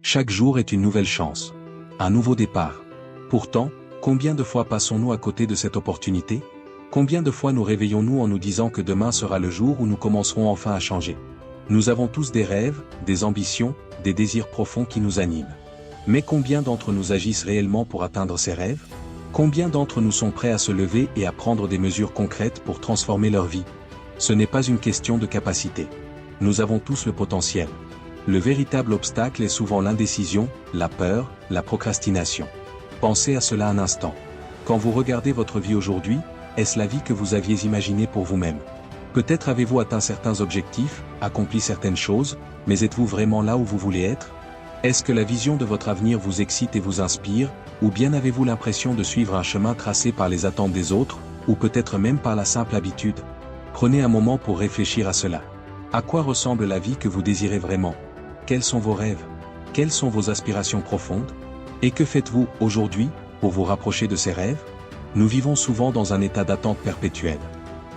Chaque jour est une nouvelle chance. Un nouveau départ. Pourtant, combien de fois passons-nous à côté de cette opportunité? Combien de fois nous réveillons-nous en nous disant que demain sera le jour où nous commencerons enfin à changer? Nous avons tous des rêves, des ambitions, des désirs profonds qui nous animent. Mais combien d'entre nous agissent réellement pour atteindre ces rêves? Combien d'entre nous sont prêts à se lever et à prendre des mesures concrètes pour transformer leur vie? Ce n'est pas une question de capacité. Nous avons tous le potentiel. Le véritable obstacle est souvent l'indécision, la peur, la procrastination. Pensez à cela un instant. Quand vous regardez votre vie aujourd'hui, est-ce la vie que vous aviez imaginée pour vous-même? Peut-être avez-vous atteint certains objectifs, accompli certaines choses, mais êtes-vous vraiment là où vous voulez être? Est-ce que la vision de votre avenir vous excite et vous inspire, ou bien avez-vous l'impression de suivre un chemin tracé par les attentes des autres, ou peut-être même par la simple habitude? Prenez un moment pour réfléchir à cela. À quoi ressemble la vie que vous désirez vraiment? Quels sont vos rêves? Quelles sont vos aspirations profondes? Et que faites-vous aujourd'hui pour vous rapprocher de ces rêves? Nous vivons souvent dans un état d'attente perpétuelle.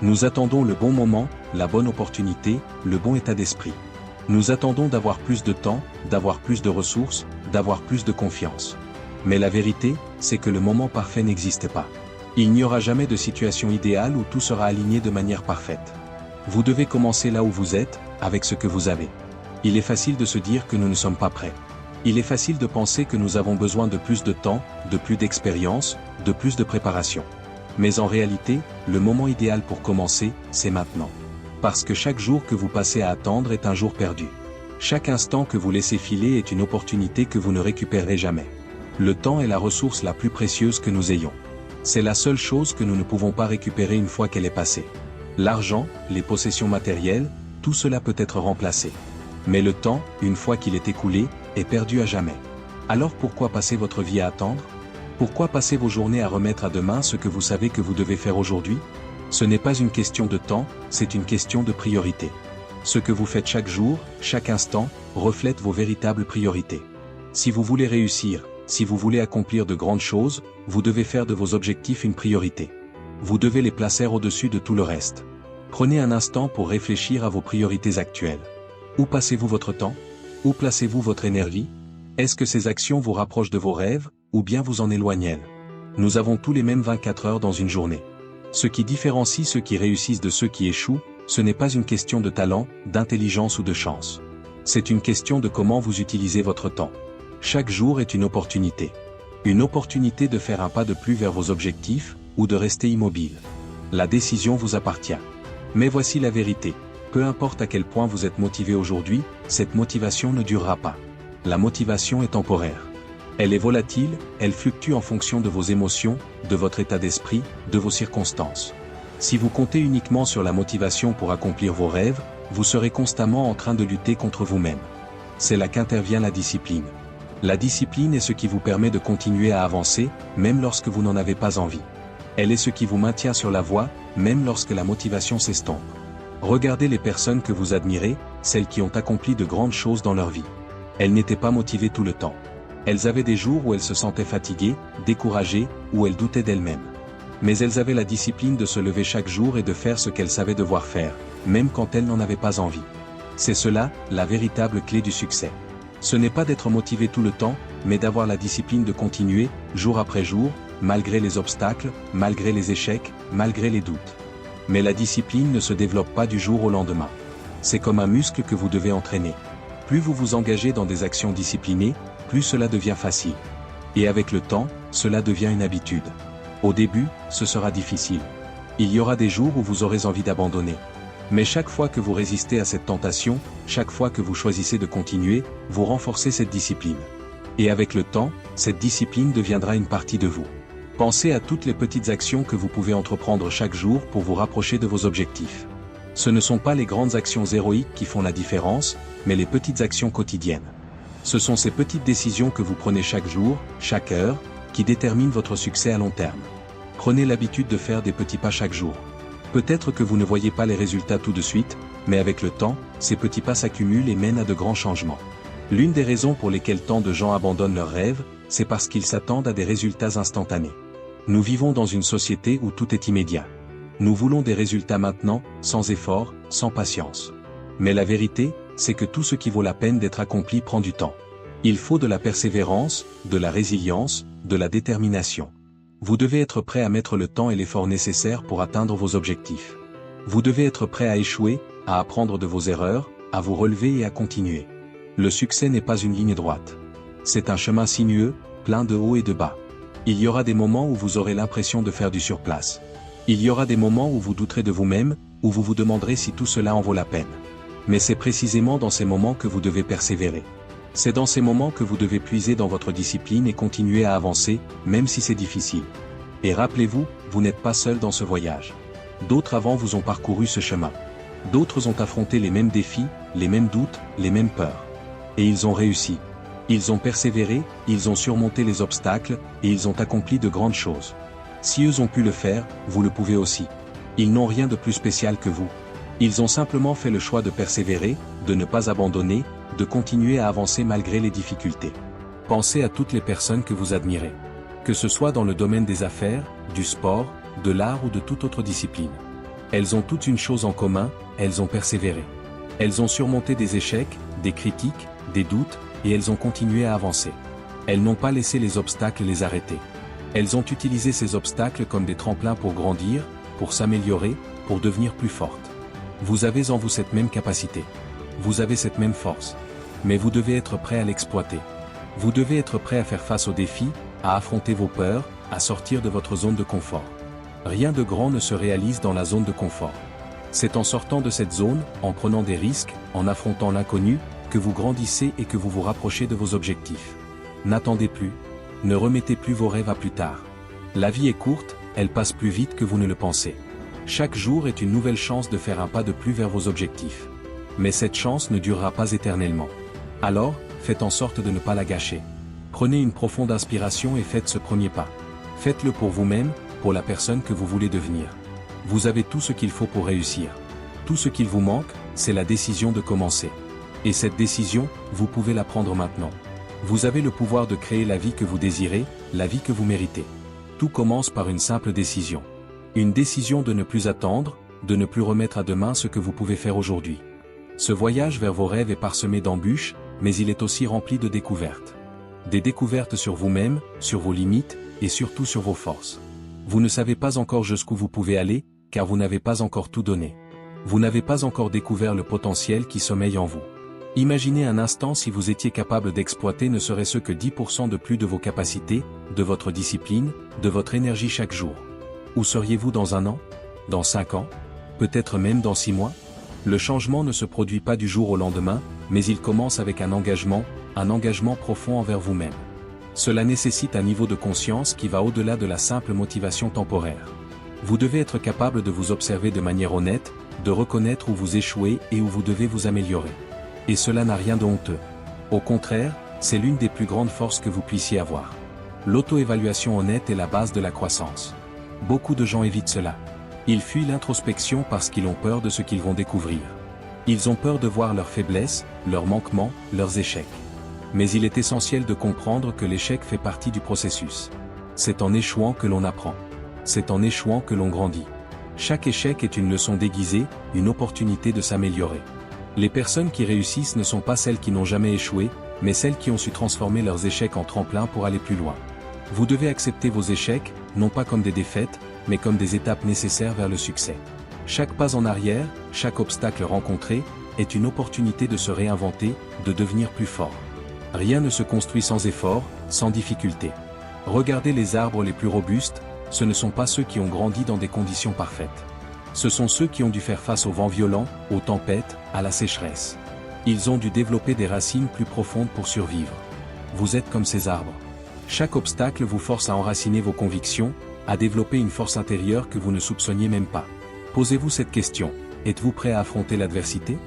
Nous attendons le bon moment, la bonne opportunité, le bon état d'esprit. Nous attendons d'avoir plus de temps, d'avoir plus de ressources, d'avoir plus de confiance. Mais la vérité, c'est que le moment parfait n'existe pas. Il n'y aura jamais de situation idéale où tout sera aligné de manière parfaite. Vous devez commencer là où vous êtes, avec ce que vous avez. Il est facile de se dire que nous ne sommes pas prêts. Il est facile de penser que nous avons besoin de plus de temps, de plus d'expérience, de plus de préparation. Mais en réalité, le moment idéal pour commencer, c'est maintenant. Parce que chaque jour que vous passez à attendre est un jour perdu. Chaque instant que vous laissez filer est une opportunité que vous ne récupérerez jamais. Le temps est la ressource la plus précieuse que nous ayons. C'est la seule chose que nous ne pouvons pas récupérer une fois qu'elle est passée. L'argent, les possessions matérielles, tout cela peut être remplacé. Mais le temps, une fois qu'il est écoulé, est perdu à jamais. Alors pourquoi passer votre vie à attendre? Pourquoi passer vos journées à remettre à demain ce que vous savez que vous devez faire aujourd'hui? Ce n'est pas une question de temps, c'est une question de priorité. Ce que vous faites chaque jour, chaque instant, reflète vos véritables priorités. Si vous voulez réussir, si vous voulez accomplir de grandes choses, vous devez faire de vos objectifs une priorité. Vous devez les placer au-dessus de tout le reste. Prenez un instant pour réfléchir à vos priorités actuelles. Où passez-vous votre temps? Où placez-vous votre énergie? Est-ce que ces actions vous rapprochent de vos rêves, ou bien vous en éloignent? Nous avons tous les mêmes 24 heures dans une journée. Ce qui différencie ceux qui réussissent de ceux qui échouent, ce n'est pas une question de talent, d'intelligence ou de chance. C'est une question de comment vous utilisez votre temps. Chaque jour est une opportunité. Une opportunité de faire un pas de plus vers vos objectifs, ou de rester immobile. La décision vous appartient. Mais voici la vérité. Peu importe à quel point vous êtes motivé aujourd'hui, cette motivation ne durera pas. La motivation est temporaire. Elle est volatile, elle fluctue en fonction de vos émotions, de votre état d'esprit, de vos circonstances. Si vous comptez uniquement sur la motivation pour accomplir vos rêves, vous serez constamment en train de lutter contre vous-même. C'est là qu'intervient la discipline. La discipline est ce qui vous permet de continuer à avancer, même lorsque vous n'en avez pas envie. Elle est ce qui vous maintient sur la voie, même lorsque la motivation s'estompe. Regardez les personnes que vous admirez, celles qui ont accompli de grandes choses dans leur vie. Elles n'étaient pas motivées tout le temps. Elles avaient des jours où elles se sentaient fatiguées, découragées, où elles doutaient d'elles-mêmes. Mais elles avaient la discipline de se lever chaque jour et de faire ce qu'elles savaient devoir faire, même quand elles n'en avaient pas envie. C'est cela, la véritable clé du succès. Ce n'est pas d'être motivé tout le temps, mais d'avoir la discipline de continuer, jour après jour, malgré les obstacles, malgré les échecs, malgré les doutes. Mais la discipline ne se développe pas du jour au lendemain. C'est comme un muscle que vous devez entraîner. Plus vous vous engagez dans des actions disciplinées, plus cela devient facile. Et avec le temps, cela devient une habitude. Au début, ce sera difficile. Il y aura des jours où vous aurez envie d'abandonner. Mais chaque fois que vous résistez à cette tentation, chaque fois que vous choisissez de continuer, vous renforcez cette discipline. Et avec le temps, cette discipline deviendra une partie de vous. Pensez à toutes les petites actions que vous pouvez entreprendre chaque jour pour vous rapprocher de vos objectifs. Ce ne sont pas les grandes actions héroïques qui font la différence, mais les petites actions quotidiennes. Ce sont ces petites décisions que vous prenez chaque jour, chaque heure, qui déterminent votre succès à long terme. Prenez l'habitude de faire des petits pas chaque jour. Peut-être que vous ne voyez pas les résultats tout de suite, mais avec le temps, ces petits pas s'accumulent et mènent à de grands changements. L'une des raisons pour lesquelles tant de gens abandonnent leurs rêves, c'est parce qu'ils s'attendent à des résultats instantanés. Nous vivons dans une société où tout est immédiat. Nous voulons des résultats maintenant, sans effort, sans patience. Mais la vérité, c'est que tout ce qui vaut la peine d'être accompli prend du temps. Il faut de la persévérance, de la résilience, de la détermination. Vous devez être prêt à mettre le temps et l'effort nécessaires pour atteindre vos objectifs. Vous devez être prêt à échouer, à apprendre de vos erreurs, à vous relever et à continuer. Le succès n'est pas une ligne droite. C'est un chemin sinueux, plein de hauts et de bas. Il y aura des moments où vous aurez l'impression de faire du surplace. Il y aura des moments où vous douterez de vous-même, où vous vous demanderez si tout cela en vaut la peine. Mais c'est précisément dans ces moments que vous devez persévérer. C'est dans ces moments que vous devez puiser dans votre discipline et continuer à avancer, même si c'est difficile. Et rappelez-vous, vous n'êtes pas seul dans ce voyage. D'autres avant vous ont parcouru ce chemin. D'autres ont affronté les mêmes défis, les mêmes doutes, les mêmes peurs. Et ils ont réussi. Ils ont persévéré, ils ont surmonté les obstacles, et ils ont accompli de grandes choses. Si eux ont pu le faire, vous le pouvez aussi. Ils n'ont rien de plus spécial que vous. Ils ont simplement fait le choix de persévérer, de ne pas abandonner, de continuer à avancer malgré les difficultés. Pensez à toutes les personnes que vous admirez. Que ce soit dans le domaine des affaires, du sport, de l'art ou de toute autre discipline. Elles ont toutes une chose en commun, elles ont persévéré. Elles ont surmonté des échecs, des critiques, des doutes, et elles ont continué à avancer. Elles n'ont pas laissé les obstacles les arrêter. Elles ont utilisé ces obstacles comme des tremplins pour grandir, pour s'améliorer, pour devenir plus fortes. Vous avez en vous cette même capacité. Vous avez cette même force. Mais vous devez être prêt à l'exploiter. Vous devez être prêt à faire face aux défis, à affronter vos peurs, à sortir de votre zone de confort. Rien de grand ne se réalise dans la zone de confort. C'est en sortant de cette zone, en prenant des risques, en affrontant l'inconnu, que vous grandissez et que vous vous rapprochez de vos objectifs. N'attendez plus. Ne remettez plus vos rêves à plus tard. La vie est courte, elle passe plus vite que vous ne le pensez. Chaque jour est une nouvelle chance de faire un pas de plus vers vos objectifs. Mais cette chance ne durera pas éternellement. Alors, faites en sorte de ne pas la gâcher. Prenez une profonde inspiration et faites ce premier pas. Faites-le pour vous-même, pour la personne que vous voulez devenir. Vous avez tout ce qu'il faut pour réussir. Tout ce qu'il vous manque, c'est la décision de commencer. Et cette décision, vous pouvez la prendre maintenant. Vous avez le pouvoir de créer la vie que vous désirez, la vie que vous méritez. Tout commence par une simple décision. Une décision de ne plus attendre, de ne plus remettre à demain ce que vous pouvez faire aujourd'hui. Ce voyage vers vos rêves est parsemé d'embûches, mais il est aussi rempli de découvertes. Des découvertes sur vous-même, sur vos limites, et surtout sur vos forces. Vous ne savez pas encore jusqu'où vous pouvez aller, car vous n'avez pas encore tout donné. Vous n'avez pas encore découvert le potentiel qui sommeille en vous. Imaginez un instant si vous étiez capable d'exploiter ne serait-ce que 10% de plus de vos capacités, de votre discipline, de votre énergie chaque jour. Où seriez-vous dans 1 an? Dans 5 ans? Peut-être même dans 6 mois? Le changement ne se produit pas du jour au lendemain, mais il commence avec un engagement profond envers vous-même. Cela nécessite un niveau de conscience qui va au-delà de la simple motivation temporaire. Vous devez être capable de vous observer de manière honnête, de reconnaître où vous échouez et où vous devez vous améliorer. Et cela n'a rien de honteux. Au contraire, c'est l'une des plus grandes forces que vous puissiez avoir. L'auto-évaluation honnête est la base de la croissance. Beaucoup de gens évitent cela. Ils fuient l'introspection parce qu'ils ont peur de ce qu'ils vont découvrir. Ils ont peur de voir leurs faiblesses, leurs manquements, leurs échecs. Mais il est essentiel de comprendre que l'échec fait partie du processus. C'est en échouant que l'on apprend. C'est en échouant que l'on grandit. Chaque échec est une leçon déguisée, une opportunité de s'améliorer. Les personnes qui réussissent ne sont pas celles qui n'ont jamais échoué, mais celles qui ont su transformer leurs échecs en tremplin pour aller plus loin. Vous devez accepter vos échecs, non pas comme des défaites, mais comme des étapes nécessaires vers le succès. Chaque pas en arrière, chaque obstacle rencontré, est une opportunité de se réinventer, de devenir plus fort. Rien ne se construit sans effort, sans difficulté. Regardez les arbres les plus robustes, ce ne sont pas ceux qui ont grandi dans des conditions parfaites. Ce sont ceux qui ont dû faire face aux vents violents, aux tempêtes, à la sécheresse. Ils ont dû développer des racines plus profondes pour survivre. Vous êtes comme ces arbres. Chaque obstacle vous force à enraciner vos convictions, à développer une force intérieure que vous ne soupçonniez même pas. Posez-vous cette question, êtes-vous prêt à affronter l'adversité?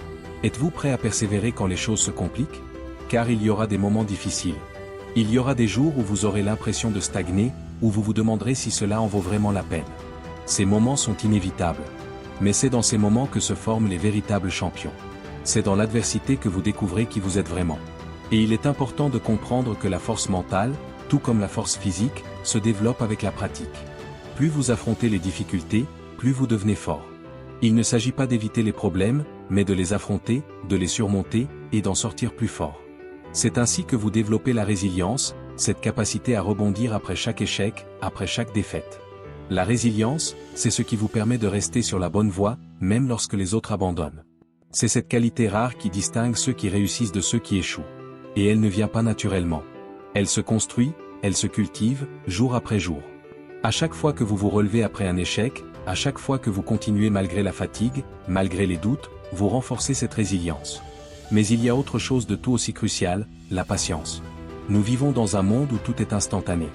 Êtes-vous prêt à persévérer quand les choses se compliquent? Car il y aura des moments difficiles. Il y aura des jours où vous aurez l'impression de stagner, où vous vous demanderez si cela en vaut vraiment la peine. Ces moments sont inévitables. Mais c'est dans ces moments que se forment les véritables champions. C'est dans l'adversité que vous découvrez qui vous êtes vraiment. Et il est important de comprendre que la force mentale, tout comme la force physique, se développe avec la pratique. Plus vous affrontez les difficultés, plus vous devenez fort. Il ne s'agit pas d'éviter les problèmes, mais de les affronter, de les surmonter, et d'en sortir plus fort. C'est ainsi que vous développez la résilience, cette capacité à rebondir après chaque échec, après chaque défaite. La résilience, c'est ce qui vous permet de rester sur la bonne voie, même lorsque les autres abandonnent. C'est cette qualité rare qui distingue ceux qui réussissent de ceux qui échouent. Et elle ne vient pas naturellement. Elle se construit, elle se cultive, jour après jour. À chaque fois que vous vous relevez après un échec, à chaque fois que vous continuez malgré la fatigue, malgré les doutes, vous renforcez cette résilience. Mais il y a autre chose de tout aussi crucial, la patience. Nous vivons dans un monde où tout est instantané.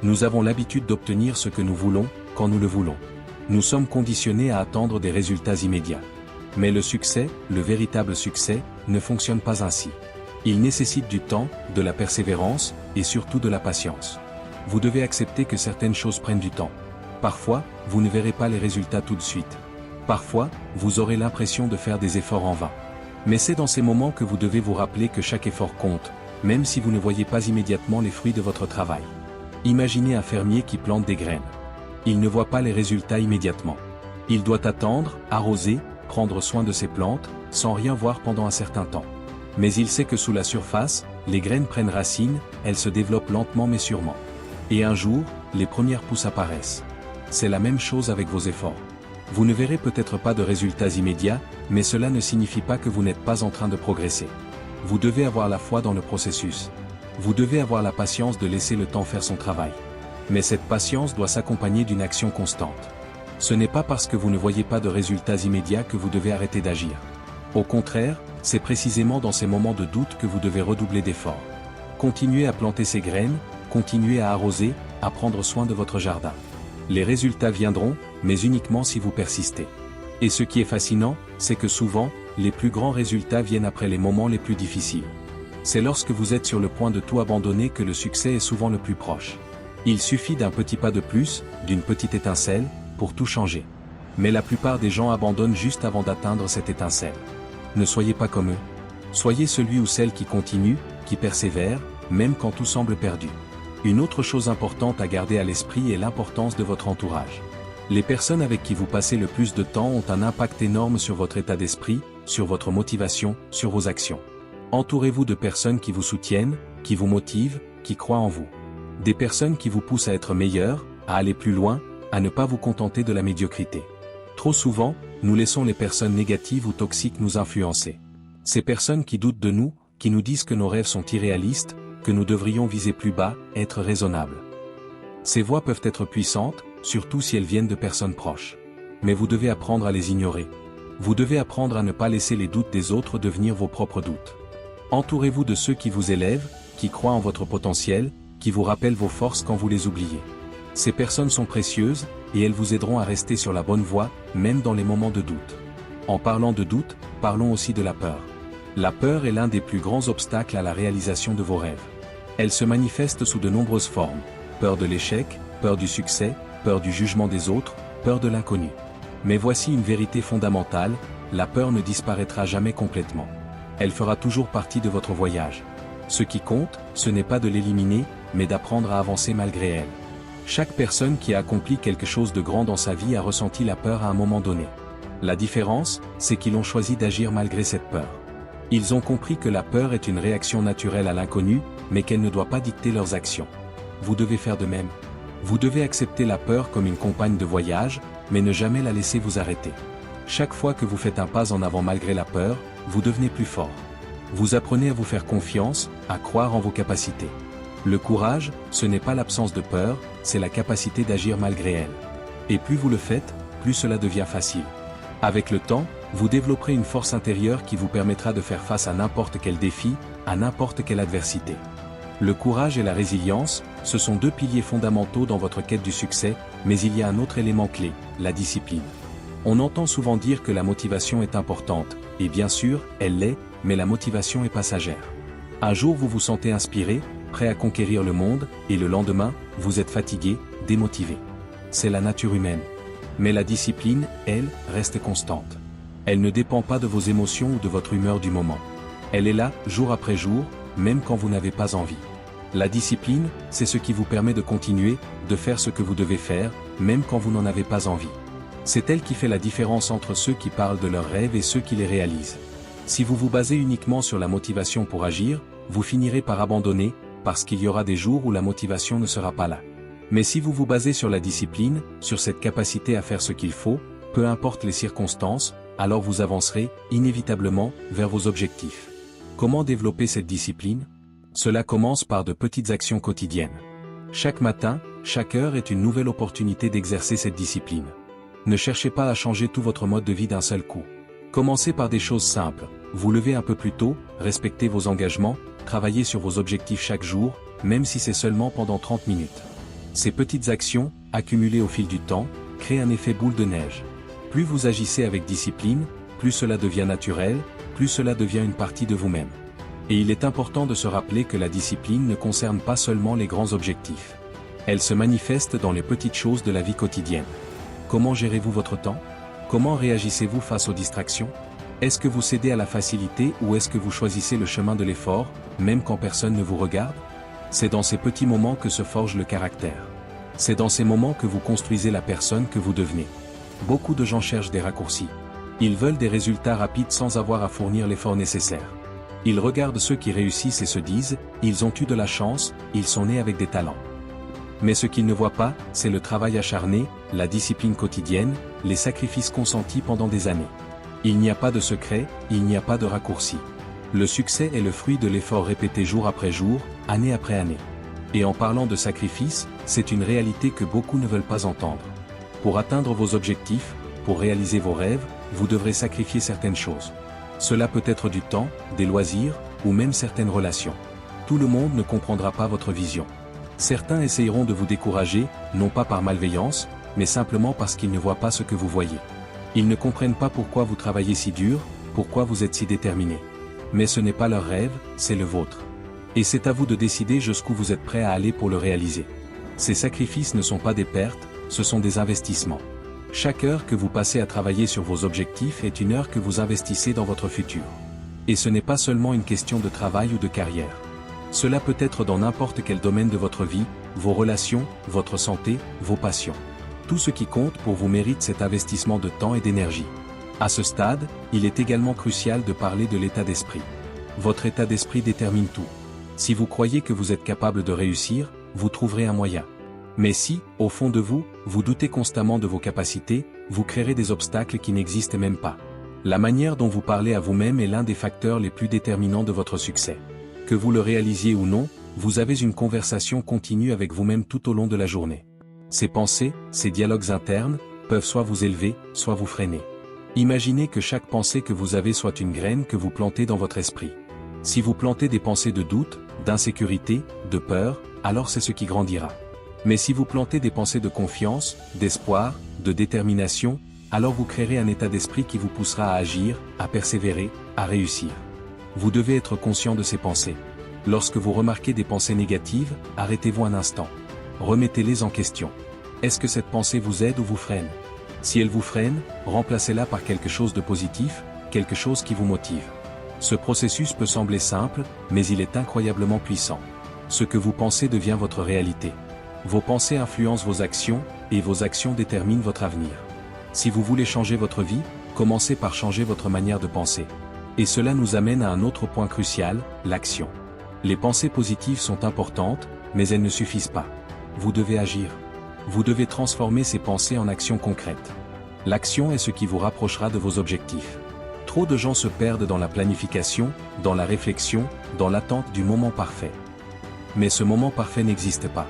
Nous avons l'habitude d'obtenir ce que nous voulons, quand nous le voulons. Nous sommes conditionnés à attendre des résultats immédiats. Mais le succès, le véritable succès, ne fonctionne pas ainsi. Il nécessite du temps, de la persévérance, et surtout de la patience. Vous devez accepter que certaines choses prennent du temps. Parfois, vous ne verrez pas les résultats tout de suite. Parfois, vous aurez l'impression de faire des efforts en vain. Mais c'est dans ces moments que vous devez vous rappeler que chaque effort compte, même si vous ne voyez pas immédiatement les fruits de votre travail. Imaginez un fermier qui plante des graines. Il ne voit pas les résultats immédiatement. Il doit attendre, arroser, prendre soin de ses plantes, sans rien voir pendant un certain temps. Mais il sait que sous la surface, les graines prennent racine, elles se développent lentement mais sûrement. Et un jour, les premières pousses apparaissent. C'est la même chose avec vos efforts. Vous ne verrez peut-être pas de résultats immédiats, mais cela ne signifie pas que vous n'êtes pas en train de progresser. Vous devez avoir la foi dans le processus. Vous devez avoir la patience de laisser le temps faire son travail. Mais cette patience doit s'accompagner d'une action constante. Ce n'est pas parce que vous ne voyez pas de résultats immédiats que vous devez arrêter d'agir. Au contraire, c'est précisément dans ces moments de doute que vous devez redoubler d'efforts. Continuez à planter ces graines, continuez à arroser, à prendre soin de votre jardin. Les résultats viendront, mais uniquement si vous persistez. Et ce qui est fascinant, c'est que souvent, les plus grands résultats viennent après les moments les plus difficiles. C'est lorsque vous êtes sur le point de tout abandonner que le succès est souvent le plus proche. Il suffit d'un petit pas de plus, d'une petite étincelle, pour tout changer. Mais la plupart des gens abandonnent juste avant d'atteindre cette étincelle. Ne soyez pas comme eux. Soyez celui ou celle qui continue, qui persévère, même quand tout semble perdu. Une autre chose importante à garder à l'esprit est l'importance de votre entourage. Les personnes avec qui vous passez le plus de temps ont un impact énorme sur votre état d'esprit, sur votre motivation, sur vos actions. Entourez-vous de personnes qui vous soutiennent, qui vous motivent, qui croient en vous. Des personnes qui vous poussent à être meilleurs, à aller plus loin, à ne pas vous contenter de la médiocrité. Trop souvent, nous laissons les personnes négatives ou toxiques nous influencer. Ces personnes qui doutent de nous, qui nous disent que nos rêves sont irréalistes, que nous devrions viser plus bas, être raisonnables. Ces voix peuvent être puissantes, surtout si elles viennent de personnes proches. Mais vous devez apprendre à les ignorer. Vous devez apprendre à ne pas laisser les doutes des autres devenir vos propres doutes. Entourez-vous de ceux qui vous élèvent, qui croient en votre potentiel, qui vous rappellent vos forces quand vous les oubliez. Ces personnes sont précieuses, et elles vous aideront à rester sur la bonne voie, même dans les moments de doute. En parlant de doute, parlons aussi de la peur. La peur est l'un des plus grands obstacles à la réalisation de vos rêves. Elle se manifeste sous de nombreuses formes. Peur de l'échec, peur du succès, peur du jugement des autres, peur de l'inconnu. Mais voici une vérité fondamentale, la peur ne disparaîtra jamais complètement. Elle fera toujours partie de votre voyage. Ce qui compte, ce n'est pas de l'éliminer, mais d'apprendre à avancer malgré elle. Chaque personne qui a accompli quelque chose de grand dans sa vie a ressenti la peur à un moment donné. La différence, c'est qu'ils ont choisi d'agir malgré cette peur. Ils ont compris que la peur est une réaction naturelle à l'inconnu, mais qu'elle ne doit pas dicter leurs actions. Vous devez faire de même. Vous devez accepter la peur comme une compagne de voyage, mais ne jamais la laisser vous arrêter. Chaque fois que vous faites un pas en avant malgré la peur, vous devenez plus fort. Vous apprenez à vous faire confiance, à croire en vos capacités. Le courage, ce n'est pas l'absence de peur, c'est la capacité d'agir malgré elle. Et plus vous le faites, plus cela devient facile. Avec le temps, vous développerez une force intérieure qui vous permettra de faire face à n'importe quel défi, à n'importe quelle adversité. Le courage et la résilience, ce sont deux piliers fondamentaux dans votre quête du succès, mais il y a un autre élément clé, la discipline. On entend souvent dire que la motivation est importante, et bien sûr, elle l'est, mais la motivation est passagère. Un jour vous vous sentez inspiré, prêt à conquérir le monde, et le lendemain, vous êtes fatigué, démotivé. C'est la nature humaine. Mais la discipline, elle, reste constante. Elle ne dépend pas de vos émotions ou de votre humeur du moment. Elle est là, jour après jour, même quand vous n'avez pas envie. La discipline, c'est ce qui vous permet de continuer, de faire ce que vous devez faire, même quand vous n'en avez pas envie. C'est elle qui fait la différence entre ceux qui parlent de leurs rêves et ceux qui les réalisent. Si vous vous basez uniquement sur la motivation pour agir, vous finirez par abandonner, parce qu'il y aura des jours où la motivation ne sera pas là. Mais si vous vous basez sur la discipline, sur cette capacité à faire ce qu'il faut, peu importe les circonstances, alors vous avancerez, inévitablement, vers vos objectifs. Comment développer cette discipline? Cela commence par de petites actions quotidiennes. Chaque matin, chaque heure est une nouvelle opportunité d'exercer cette discipline. Ne cherchez pas à changer tout votre mode de vie d'un seul coup. Commencez par des choses simples, vous levez un peu plus tôt, respectez vos engagements, travaillez sur vos objectifs chaque jour, même si c'est seulement pendant 30 minutes. Ces petites actions, accumulées au fil du temps, créent un effet boule de neige. Plus vous agissez avec discipline, plus cela devient naturel, plus cela devient une partie de vous-même. Et il est important de se rappeler que la discipline ne concerne pas seulement les grands objectifs. Elle se manifeste dans les petites choses de la vie quotidienne. Comment gérez-vous votre temps? Comment réagissez-vous face aux distractions? Est-ce que vous cédez à la facilité ou est-ce que vous choisissez le chemin de l'effort, même quand personne ne vous regarde? C'est dans ces petits moments que se forge le caractère. C'est dans ces moments que vous construisez la personne que vous devenez. Beaucoup de gens cherchent des raccourcis. Ils veulent des résultats rapides sans avoir à fournir l'effort nécessaire. Ils regardent ceux qui réussissent et se disent, ils ont eu de la chance, ils sont nés avec des talents. Mais ce qu'ils ne voient pas, c'est le travail acharné, la discipline quotidienne, les sacrifices consentis pendant des années. Il n'y a pas de secret, il n'y a pas de raccourci. Le succès est le fruit de l'effort répété jour après jour, année après année. Et en parlant de sacrifice, c'est une réalité que beaucoup ne veulent pas entendre. Pour atteindre vos objectifs, pour réaliser vos rêves, vous devrez sacrifier certaines choses. Cela peut être du temps, des loisirs, ou même certaines relations. Tout le monde ne comprendra pas votre vision. Certains essayeront de vous décourager, non pas par malveillance, mais simplement parce qu'ils ne voient pas ce que vous voyez. Ils ne comprennent pas pourquoi vous travaillez si dur, pourquoi vous êtes si déterminé. Mais ce n'est pas leur rêve, c'est le vôtre. Et c'est à vous de décider jusqu'où vous êtes prêt à aller pour le réaliser. Ces sacrifices ne sont pas des pertes, ce sont des investissements. Chaque heure que vous passez à travailler sur vos objectifs est une heure que vous investissez dans votre futur. Et ce n'est pas seulement une question de travail ou de carrière. Cela peut être dans n'importe quel domaine de votre vie, vos relations, votre santé, vos passions. Tout ce qui compte pour vous mérite cet investissement de temps et d'énergie. À ce stade, il est également crucial de parler de l'état d'esprit. Votre état d'esprit détermine tout. Si vous croyez que vous êtes capable de réussir, vous trouverez un moyen. Mais si, au fond de vous, vous doutez constamment de vos capacités, vous créerez des obstacles qui n'existent même pas. La manière dont vous parlez à vous-même est l'un des facteurs les plus déterminants de votre succès. Que vous le réalisiez ou non, vous avez une conversation continue avec vous-même tout au long de la journée. Ces pensées, ces dialogues internes, peuvent soit vous élever, soit vous freiner. Imaginez que chaque pensée que vous avez soit une graine que vous plantez dans votre esprit. Si vous plantez des pensées de doute, d'insécurité, de peur, alors c'est ce qui grandira. Mais si vous plantez des pensées de confiance, d'espoir, de détermination, alors vous créerez un état d'esprit qui vous poussera à agir, à persévérer, à réussir. Vous devez être conscient de ces pensées. Lorsque vous remarquez des pensées négatives, arrêtez-vous un instant. Remettez-les en question. Est-ce que cette pensée vous aide ou vous freine? Si elle vous freine, remplacez-la par quelque chose de positif, quelque chose qui vous motive. Ce processus peut sembler simple, mais il est incroyablement puissant. Ce que vous pensez devient votre réalité. Vos pensées influencent vos actions, et vos actions déterminent votre avenir. Si vous voulez changer votre vie, commencez par changer votre manière de penser. Et cela nous amène à un autre point crucial, l'action. Les pensées positives sont importantes, mais elles ne suffisent pas. Vous devez agir. Vous devez transformer ces pensées en actions concrètes. L'action est ce qui vous rapprochera de vos objectifs. Trop de gens se perdent dans la planification, dans la réflexion, dans l'attente du moment parfait. Mais ce moment parfait n'existe pas.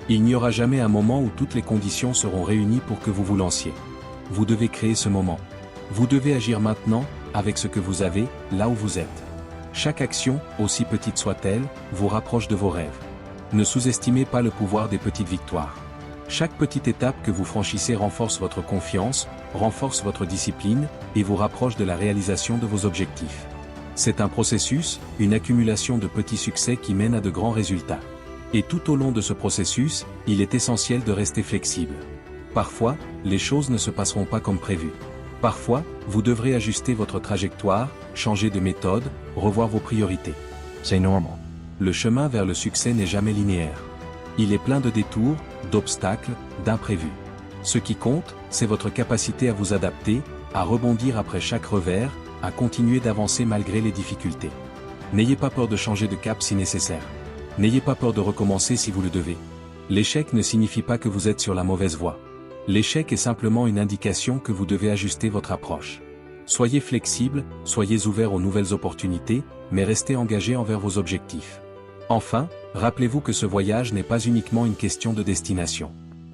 Il n'y aura jamais un moment où toutes les conditions seront réunies pour que vous vous lanciez. Vous devez créer ce moment. Vous devez agir maintenant, avec ce que vous avez, là où vous êtes. Chaque action, aussi petite soit-elle, vous rapproche de vos rêves. Ne sous-estimez pas le pouvoir des petites victoires. Chaque petite étape que vous franchissez renforce votre confiance, renforce votre discipline, et vous rapproche de la réalisation de vos objectifs. C'est un processus, une accumulation de petits succès qui mène à de grands résultats. Et tout au long de ce processus, il est essentiel de rester flexible. Parfois, les choses ne se passeront pas comme prévu. Parfois, vous devrez ajuster votre trajectoire, changer de méthode, revoir vos priorités. C'est normal. Le chemin vers le succès n'est jamais linéaire. Il est plein de détours, d'obstacles, d'imprévus. Ce qui compte, c'est votre capacité à vous adapter, à rebondir après chaque revers, à continuer d'avancer malgré les difficultés. N'ayez pas peur de changer de cap si nécessaire. N'ayez pas peur de recommencer si vous le devez. L'échec ne signifie pas que vous êtes sur la mauvaise voie. L'échec est simplement une indication que vous devez ajuster votre approche. Soyez flexible, soyez ouvert aux nouvelles opportunités, mais restez engagé envers vos objectifs. Enfin, rappelez-vous que ce voyage n'est pas uniquement une question de destination.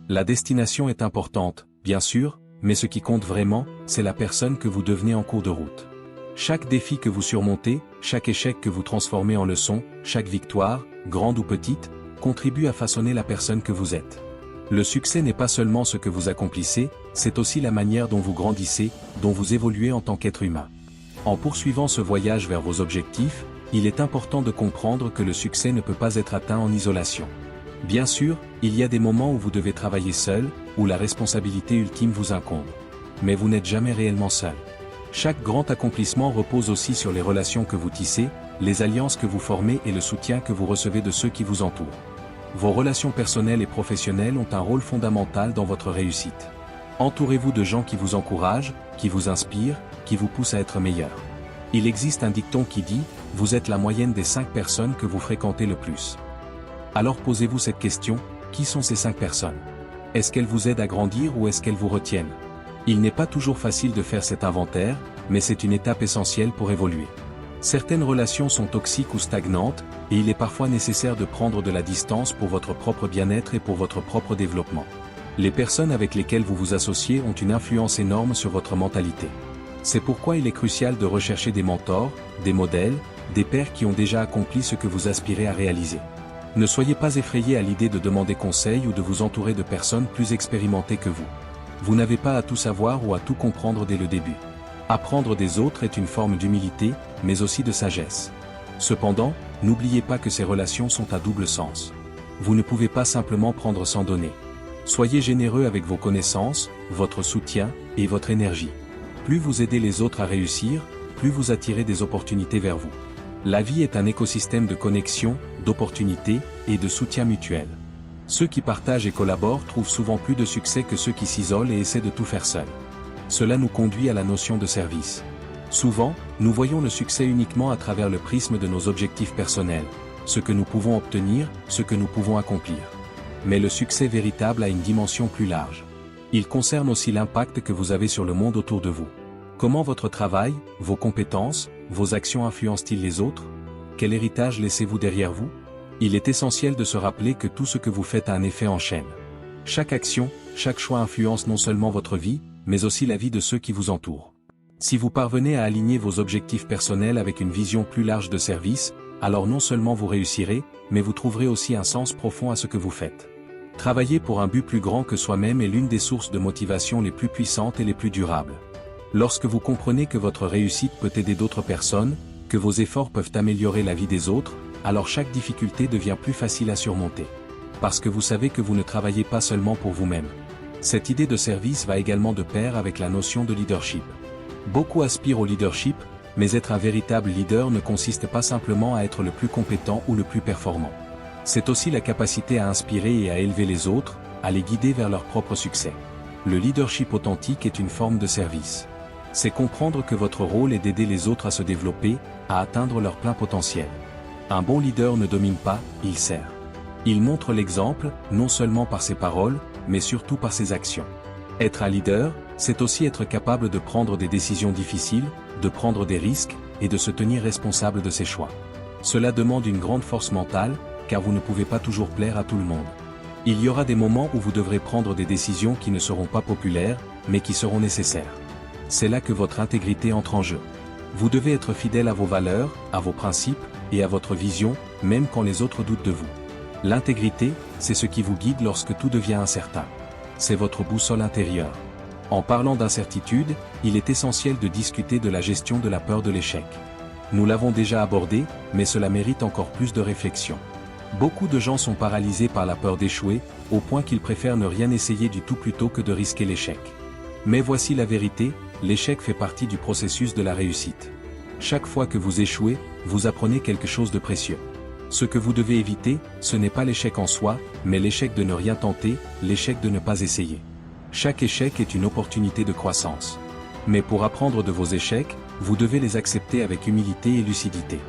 La destination est importante, bien sûr, mais ce qui compte vraiment, c'est la personne que vous devenez en cours de route. Chaque défi que vous surmontez, chaque échec que vous transformez en leçon, chaque victoire, grande ou petite, contribue à façonner la personne que vous êtes. Le succès n'est pas seulement ce que vous accomplissez, c'est aussi la manière dont vous grandissez, dont vous évoluez en tant qu'être humain. En poursuivant ce voyage vers vos objectifs, il est important de comprendre que le succès ne peut pas être atteint en isolation. Bien sûr, il y a des moments où vous devez travailler seul, où la responsabilité ultime vous incombe. Mais vous n'êtes jamais réellement seul. Chaque grand accomplissement repose aussi sur les relations que vous tissez, les alliances que vous formez et le soutien que vous recevez de ceux qui vous entourent. Vos relations personnelles et professionnelles ont un rôle fondamental dans votre réussite. Entourez-vous de gens qui vous encouragent, qui vous inspirent, qui vous poussent à être meilleur. Il existe un dicton qui dit « Vous êtes la moyenne des 5 personnes que vous fréquentez le plus ». Alors posez-vous cette question, qui sont ces 5 personnes? Est-ce qu'elles vous aident à grandir ou est-ce qu'elles vous retiennent? Il n'est pas toujours facile de faire cet inventaire, mais c'est une étape essentielle pour évoluer. Certaines relations sont toxiques ou stagnantes, et il est parfois nécessaire de prendre de la distance pour votre propre bien-être et pour votre propre développement. Les personnes avec lesquelles vous vous associez ont une influence énorme sur votre mentalité. C'est pourquoi il est crucial de rechercher des mentors, des modèles, des pairs qui ont déjà accompli ce que vous aspirez à réaliser. Ne soyez pas effrayé à l'idée de demander conseil ou de vous entourer de personnes plus expérimentées que vous. Vous n'avez pas à tout savoir ou à tout comprendre dès le début. Apprendre des autres est une forme d'humilité, mais aussi de sagesse. Cependant, n'oubliez pas que ces relations sont à double sens. Vous ne pouvez pas simplement prendre sans donner. Soyez généreux avec vos connaissances, votre soutien et votre énergie. Plus vous aidez les autres à réussir, plus vous attirez des opportunités vers vous. La vie est un écosystème de connexion, d'opportunités et de soutien mutuel. Ceux qui partagent et collaborent trouvent souvent plus de succès que ceux qui s'isolent et essaient de tout faire seuls. Cela nous conduit à la notion de service. Souvent, nous voyons le succès uniquement à travers le prisme de nos objectifs personnels, ce que nous pouvons obtenir, ce que nous pouvons accomplir. Mais le succès véritable a une dimension plus large. Il concerne aussi l'impact que vous avez sur le monde autour de vous. Comment votre travail, vos compétences, vos actions influencent-ils les autres? Quel héritage laissez-vous derrière vous? Il est essentiel de se rappeler que tout ce que vous faites a un effet en chaîne. Chaque action, chaque choix influence non seulement votre vie, mais aussi la vie de ceux qui vous entourent. Si vous parvenez à aligner vos objectifs personnels avec une vision plus large de service, alors non seulement vous réussirez, mais vous trouverez aussi un sens profond à ce que vous faites. Travailler pour un but plus grand que soi-même est l'une des sources de motivation les plus puissantes et les plus durables. Lorsque vous comprenez que votre réussite peut aider d'autres personnes, que vos efforts peuvent améliorer la vie des autres, alors chaque difficulté devient plus facile à surmonter. Parce que vous savez que vous ne travaillez pas seulement pour vous-même. Cette idée de service va également de pair avec la notion de leadership. Beaucoup aspirent au leadership, mais être un véritable leader ne consiste pas simplement à être le plus compétent ou le plus performant. C'est aussi la capacité à inspirer et à élever les autres, à les guider vers leur propre succès. Le leadership authentique est une forme de service. C'est comprendre que votre rôle est d'aider les autres à se développer, à atteindre leur plein potentiel. Un bon leader ne domine pas, il sert. Il montre l'exemple, non seulement par ses paroles, mais surtout par ses actions. Être un leader, c'est aussi être capable de prendre des décisions difficiles, de prendre des risques, et de se tenir responsable de ses choix. Cela demande une grande force mentale, car vous ne pouvez pas toujours plaire à tout le monde. Il y aura des moments où vous devrez prendre des décisions qui ne seront pas populaires, mais qui seront nécessaires. C'est là que votre intégrité entre en jeu. Vous devez être fidèle à vos valeurs, à vos principes, et à votre vision, même quand les autres doutent de vous. L'intégrité, c'est ce qui vous guide lorsque tout devient incertain. C'est votre boussole intérieure. En parlant d'incertitude, il est essentiel de discuter de la gestion de la peur de l'échec. Nous l'avons déjà abordé, mais cela mérite encore plus de réflexion. Beaucoup de gens sont paralysés par la peur d'échouer, au point qu'ils préfèrent ne rien essayer du tout plutôt que de risquer l'échec. Mais voici la vérité, l'échec fait partie du processus de la réussite. Chaque fois que vous échouez, vous apprenez quelque chose de précieux. Ce que vous devez éviter, ce n'est pas l'échec en soi, mais l'échec de ne rien tenter, l'échec de ne pas essayer. Chaque échec est une opportunité de croissance. Mais pour apprendre de vos échecs, vous devez les accepter avec humilité et lucidité.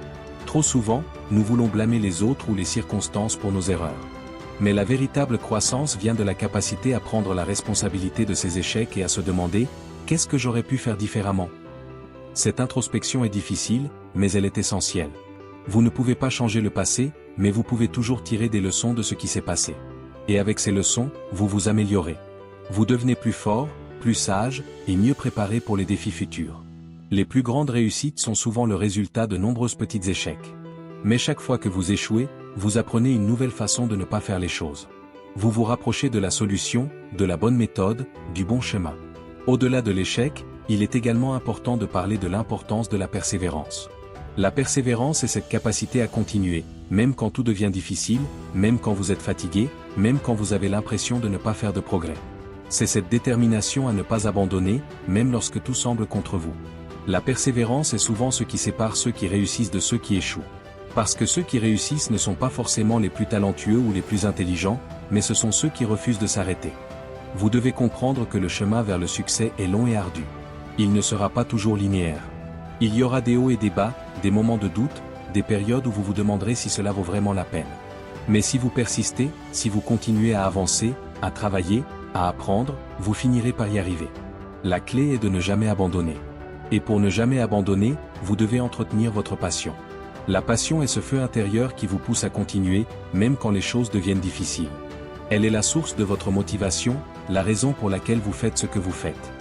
Trop souvent, nous voulons blâmer les autres ou les circonstances pour nos erreurs. Mais la véritable croissance vient de la capacité à prendre la responsabilité de ses échecs et à se demander « Qu'est-ce que j'aurais pu faire différemment ?» Cette introspection est difficile, mais elle est essentielle. Vous ne pouvez pas changer le passé, mais vous pouvez toujours tirer des leçons de ce qui s'est passé. Et avec ces leçons, vous vous améliorez. Vous devenez plus fort, plus sage, et mieux préparé pour les défis futurs. Les plus grandes réussites sont souvent le résultat de nombreux petits échecs. Mais chaque fois que vous échouez, vous apprenez une nouvelle façon de ne pas faire les choses. Vous vous rapprochez de la solution, de la bonne méthode, du bon chemin. Au-delà de l'échec, il est également important de parler de l'importance de la persévérance. La persévérance est cette capacité à continuer, même quand tout devient difficile, même quand vous êtes fatigué, même quand vous avez l'impression de ne pas faire de progrès. C'est cette détermination à ne pas abandonner, même lorsque tout semble contre vous. La persévérance est souvent ce qui sépare ceux qui réussissent de ceux qui échouent. Parce que ceux qui réussissent ne sont pas forcément les plus talentueux ou les plus intelligents, mais ce sont ceux qui refusent de s'arrêter. Vous devez comprendre que le chemin vers le succès est long et ardu. Il ne sera pas toujours linéaire. Il y aura des hauts et des bas, des moments de doute, des périodes où vous vous demanderez si cela vaut vraiment la peine. Mais si vous persistez, si vous continuez à avancer, à travailler, à apprendre, vous finirez par y arriver. La clé est de ne jamais abandonner. Et pour ne jamais abandonner, vous devez entretenir votre passion. La passion est ce feu intérieur qui vous pousse à continuer, même quand les choses deviennent difficiles. Elle est la source de votre motivation, la raison pour laquelle vous faites ce que vous faites.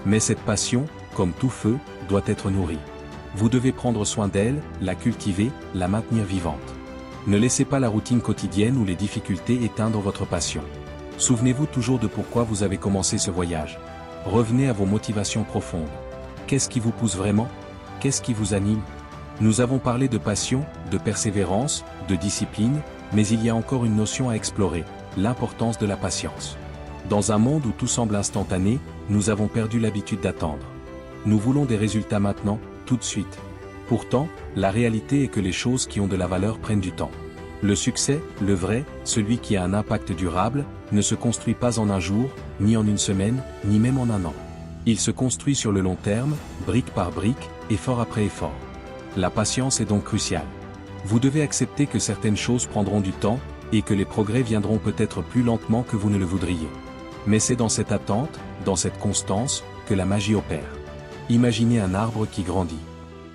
Mais cette passion, comme tout feu, doit être nourrie. Vous devez prendre soin d'elle, la cultiver, la maintenir vivante. Ne laissez pas la routine quotidienne ou les difficultés éteindre votre passion. Souvenez-vous toujours de pourquoi vous avez commencé ce voyage. Revenez à vos motivations profondes. Qu'est-ce qui vous pousse vraiment? Qu'est-ce qui vous anime? Nous avons parlé de passion, de persévérance, de discipline, mais il y a encore une notion à explorer, l'importance de la patience. Dans un monde où tout semble instantané, nous avons perdu l'habitude d'attendre. Nous voulons des résultats maintenant, tout de suite. Pourtant, la réalité est que les choses qui ont de la valeur prennent du temps. Le succès, le vrai, celui qui a un impact durable, ne se construit pas en un jour, ni en une semaine, ni même en un an. Il se construit sur le long terme, brique par brique, effort après effort. La patience est donc cruciale. Vous devez accepter que certaines choses prendront du temps, et que les progrès viendront peut-être plus lentement que vous ne le voudriez. Mais c'est dans cette attente, dans cette constance, que la magie opère. Imaginez un arbre qui grandit.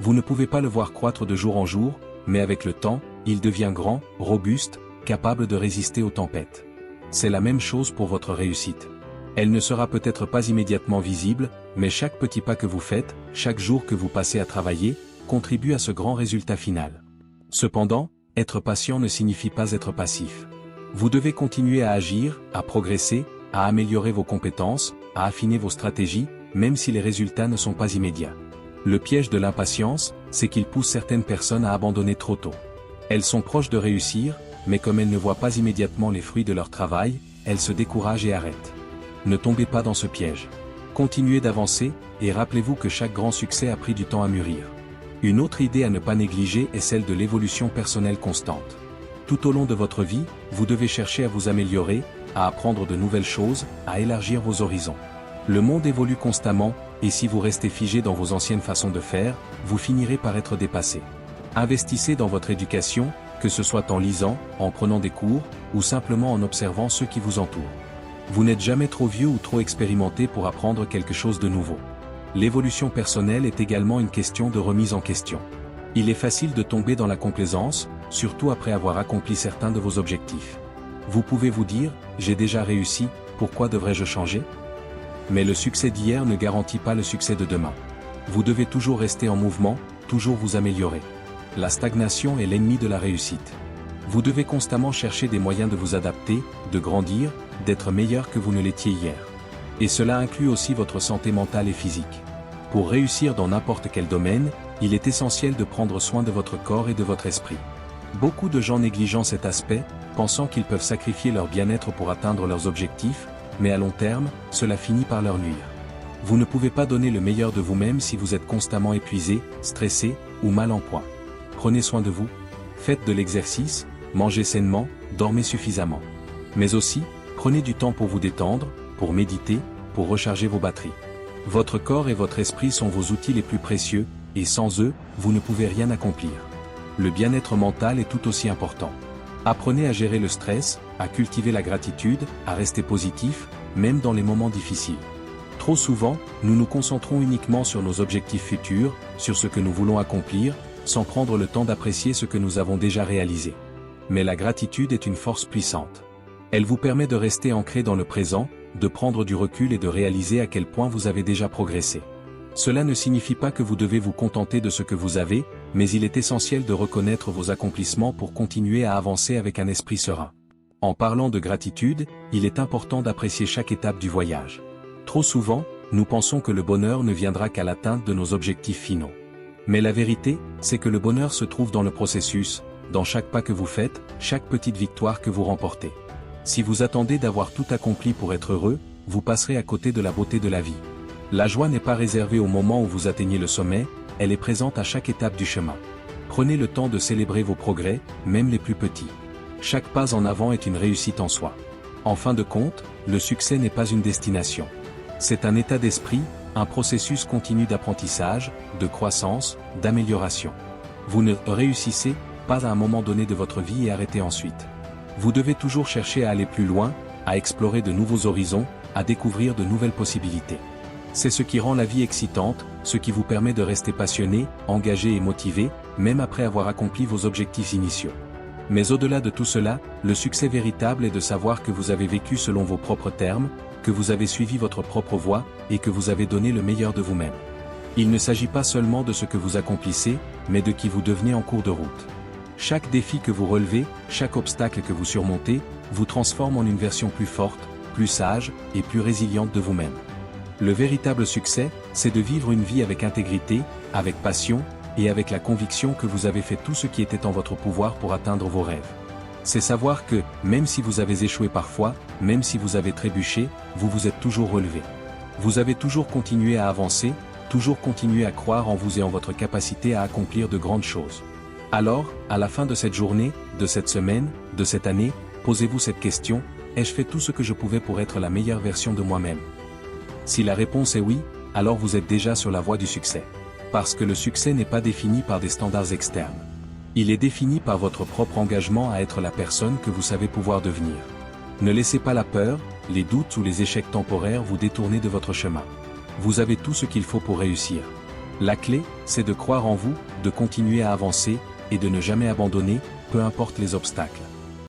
Vous ne pouvez pas le voir croître de jour en jour, mais avec le temps, il devient grand, robuste, capable de résister aux tempêtes. C'est la même chose pour votre réussite. Elle ne sera peut-être pas immédiatement visible, mais chaque petit pas que vous faites, chaque jour que vous passez à travailler, contribue à ce grand résultat final. Cependant, être patient ne signifie pas être passif. Vous devez continuer à agir, à progresser, à améliorer vos compétences, à affiner vos stratégies, même si les résultats ne sont pas immédiats. Le piège de l'impatience, c'est qu'il pousse certaines personnes à abandonner trop tôt. Elles sont proches de réussir, mais comme elles ne voient pas immédiatement les fruits de leur travail, elles se découragent et arrêtent. Ne tombez pas dans ce piège. Continuez d'avancer, et rappelez-vous que chaque grand succès a pris du temps à mûrir. Une autre idée à ne pas négliger est celle de l'évolution personnelle constante. Tout au long de votre vie, vous devez chercher à vous améliorer, à apprendre de nouvelles choses, à élargir vos horizons. Le monde évolue constamment, et si vous restez figé dans vos anciennes façons de faire, vous finirez par être dépassé. Investissez dans votre éducation, que ce soit en lisant, en prenant des cours, ou simplement en observant ceux qui vous entourent. Vous n'êtes jamais trop vieux ou trop expérimenté pour apprendre quelque chose de nouveau. L'évolution personnelle est également une question de remise en question. Il est facile de tomber dans la complaisance, surtout après avoir accompli certains de vos objectifs. Vous pouvez vous dire, j'ai déjà réussi, pourquoi devrais-je changer? Mais le succès d'hier ne garantit pas le succès de demain. Vous devez toujours rester en mouvement, toujours vous améliorer. La stagnation est l'ennemi de la réussite. Vous devez constamment chercher des moyens de vous adapter, de grandir, d'être meilleur que vous ne l'étiez hier. Et cela inclut aussi votre santé mentale et physique. Pour réussir dans n'importe quel domaine, il est essentiel de prendre soin de votre corps et de votre esprit. Beaucoup de gens négligent cet aspect, pensant qu'ils peuvent sacrifier leur bien-être pour atteindre leurs objectifs, mais à long terme, cela finit par leur nuire. Vous ne pouvez pas donner le meilleur de vous-même si vous êtes constamment épuisé, stressé, ou mal en point. Prenez soin de vous, faites de l'exercice, mangez sainement, dormez suffisamment. Mais aussi, prenez du temps pour vous détendre, pour méditer, pour recharger vos batteries. Votre corps et votre esprit sont vos outils les plus précieux, et sans eux, vous ne pouvez rien accomplir. le bien-être mental est tout aussi important. Apprenez à gérer le stress, à cultiver la gratitude, à rester positif, même dans les moments difficiles. Trop souvent, nous nous concentrons uniquement sur nos objectifs futurs, sur ce que nous voulons accomplir, sans prendre le temps d'apprécier ce que nous avons déjà réalisé. Mais la gratitude est une force puissante. Elle vous permet de rester ancré dans le présent, de prendre du recul et de réaliser à quel point vous avez déjà progressé. Cela ne signifie pas que vous devez vous contenter de ce que vous avez, mais il est essentiel de reconnaître vos accomplissements pour continuer à avancer avec un esprit serein. En parlant de gratitude, il est important d'apprécier chaque étape du voyage. Trop souvent, nous pensons que le bonheur ne viendra qu'à l'atteinte de nos objectifs finaux. Mais la vérité, c'est que le bonheur se trouve dans le processus, dans chaque pas que vous faites, chaque petite victoire que vous remportez. Si vous attendez d'avoir tout accompli pour être heureux, vous passerez à côté de la beauté de la vie. La joie n'est pas réservée au moment où vous atteignez le sommet, elle est présente à chaque étape du chemin. Prenez le temps de célébrer vos progrès, même les plus petits. Chaque pas en avant est une réussite en soi. En fin de compte, le succès n'est pas une destination. C'est un état d'esprit, un processus continu d'apprentissage, de croissance, d'amélioration. Vous ne réussissez pas à un moment donné de votre vie et arrêtez ensuite. Vous devez toujours chercher à aller plus loin, à explorer de nouveaux horizons, à découvrir de nouvelles possibilités. C'est ce qui rend la vie excitante, ce qui vous permet de rester passionné, engagé et motivé, même après avoir accompli vos objectifs initiaux. Mais au-delà de tout cela, le succès véritable est de savoir que vous avez vécu selon vos propres termes, que vous avez suivi votre propre voie, et que vous avez donné le meilleur de vous-même. Il ne s'agit pas seulement de ce que vous accomplissez, mais de qui vous devenez en cours de route. Chaque défi que vous relevez, chaque obstacle que vous surmontez, vous transforme en une version plus forte, plus sage, et plus résiliente de vous-même. Le véritable succès, c'est de vivre une vie avec intégrité, avec passion, et avec la conviction que vous avez fait tout ce qui était en votre pouvoir pour atteindre vos rêves. C'est savoir que, même si vous avez échoué parfois, même si vous avez trébuché, vous vous êtes toujours relevé. Vous avez toujours continué à avancer, toujours continué à croire en vous et en votre capacité à accomplir de grandes choses. Alors, à la fin de cette journée, de cette semaine, de cette année, posez-vous cette question, ai-je fait tout ce que je pouvais pour être la meilleure version de moi-même? Si la réponse est oui, alors vous êtes déjà sur la voie du succès. Parce que le succès n'est pas défini par des standards externes. Il est défini par votre propre engagement à être la personne que vous savez pouvoir devenir. Ne laissez pas la peur, les doutes ou les échecs temporaires vous détourner de votre chemin. Vous avez tout ce qu'il faut pour réussir. La clé, c'est de croire en vous, de continuer à avancer, et de ne jamais abandonner, peu importe les obstacles.